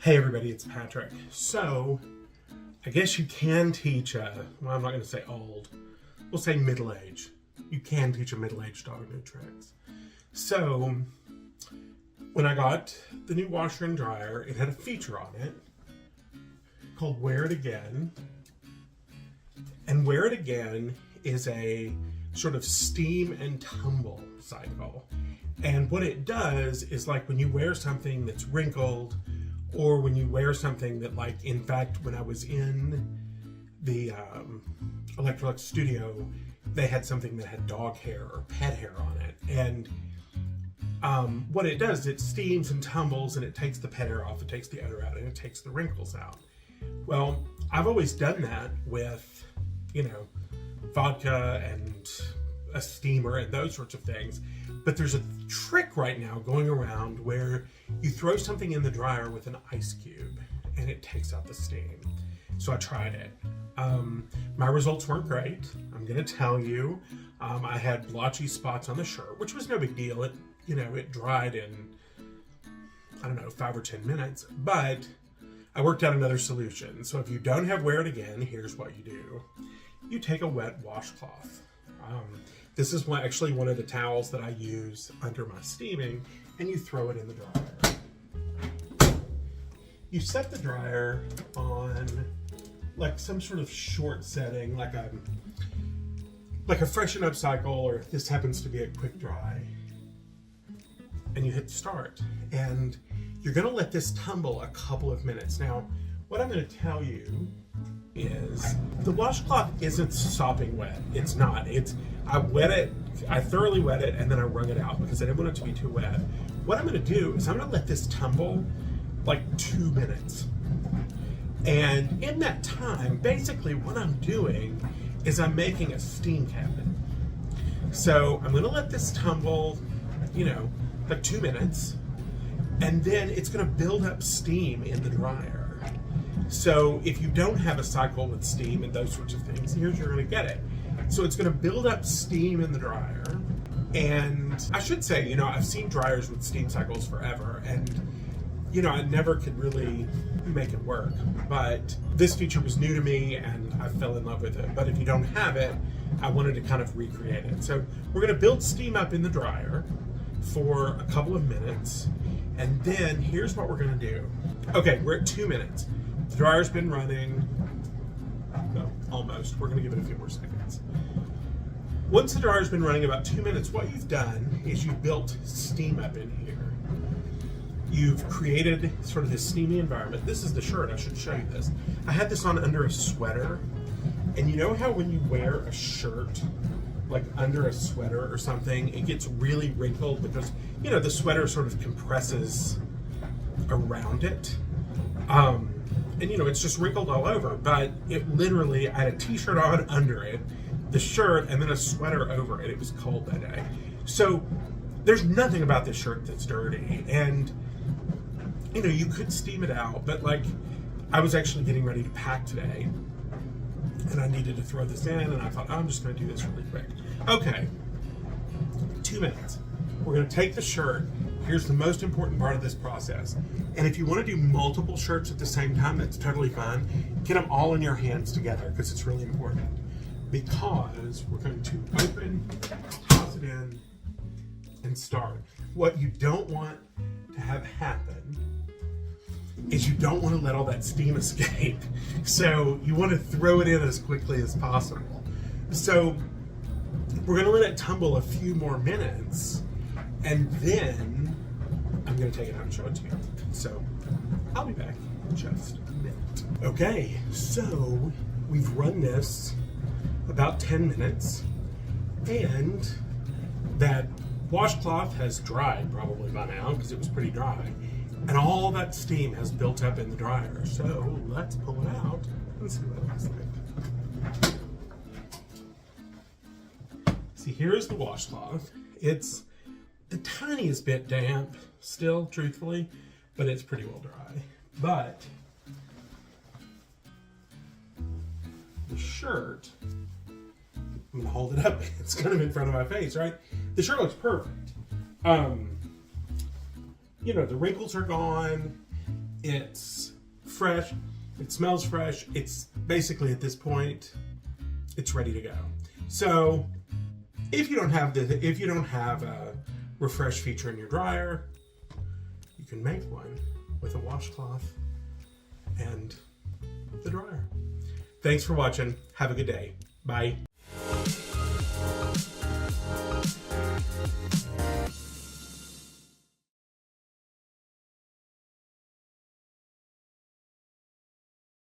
Hey everybody, it's Patrick. So, I guess you can teach well, I'm not going to say old, we'll say middle-aged. You can teach a middle-aged dog new tricks. So, when I got the new washer and dryer, it had a feature on it called Wear It Again. And Wear It Again is a sort of steam and tumble cycle. And what it does is, like, when you wear something that's wrinkled, or when you wear something that, like, in fact, when I was in the Electrolux studio, they had something that had dog hair or pet hair on it. And what it does, it steams and tumbles, and it takes the pet hair off, it takes the odor out, and it takes the wrinkles out. Well, I've always done that with, vodka and a steamer and those sorts of things. But there's a trick right now going around where you throw something in the dryer with an ice cube and it takes out the steam. So I tried it. My results weren't great. I'm going to tell you. I had blotchy spots on the shirt, which was no big deal. It dried in, 5 or 10 minutes. But I worked out another solution. So if you don't have Wear It Again, here's what you do. You take a wet washcloth. This is actually one of the towels that I use under my steaming, and you throw it in the dryer. You set the dryer on like some sort of short setting, like a freshen up cycle, or if this happens to be a quick dry, and you hit start. And you're gonna let this tumble a couple of minutes. Now, what I'm gonna tell you is the washcloth isn't sopping wet. It's not. I thoroughly wet it, and then I wrung it out because I didn't want it to be too wet. What I'm going to do is I'm going to let this tumble like 2 minutes. And in that time, basically what I'm doing is I'm making a steam cabinet. So I'm going to let this tumble, like 2 minutes, and then it's going to build up steam in the dryer. So if you don't have a cycle with steam and those sorts of things, here's you're going to get it. So it's going to build up steam in the dryer. And I should say, I've seen dryers with steam cycles forever, and I never could really make it work. But this feature was new to me and I fell in love with it. But if you don't have it, I wanted to kind of recreate it. So we're going to build steam up in the dryer for a couple of minutes. And then here's what we're going to do. Okay, we're at 2 minutes. The dryer's been running, well, almost. We're going to give it a few more seconds. Once the dryer's been running about 2 minutes, what you've done is you've built steam up in here. You've created sort of this steamy environment. This is the shirt. I should show you this. I had this on under a sweater. And you know how when you wear a shirt, like under a sweater or something, it gets really wrinkled because, the sweater sort of compresses around it. And it's just wrinkled all over, but it literally, I had a t-shirt on under it, the shirt, and then a sweater over it. It was cold that day. So there's nothing about this shirt that's dirty. And, you could steam it out, but I was actually getting ready to pack today and I needed to throw this in, and I thought, I'm just going to do this really quick. Okay, 2 minutes. We're going to take the shirt. Here's the most important part of this process. And if you want to do multiple shirts at the same time, that's totally fine. Get them all in your hands together because it's really important. Because we're going to open, toss it in, and start. What you don't want to have happen is you don't want to let all that steam escape. So you want to throw it in as quickly as possible. So we're going to let it tumble a few more minutes, and then I'm going to take it out and show it to you. So I'll be back in just a minute. Okay, so we've run this about 10 minutes, and that washcloth has dried probably by now because it was pretty dry, and all that steam has built up in the dryer. So let's pull it out and see what it looks like. See, here's the washcloth. It's the tiniest bit damp still, truthfully, but it's pretty well dry. But the shirt, I'm gonna hold it up. It's kind of in front of my face, right? The shirt looks perfect. The wrinkles are gone. It's fresh. It smells fresh. It's basically at this point, it's ready to go. So if you don't have a refresh feature in your dryer, you can make one with a washcloth and the dryer. Thanks for watching. Have a good day. Bye.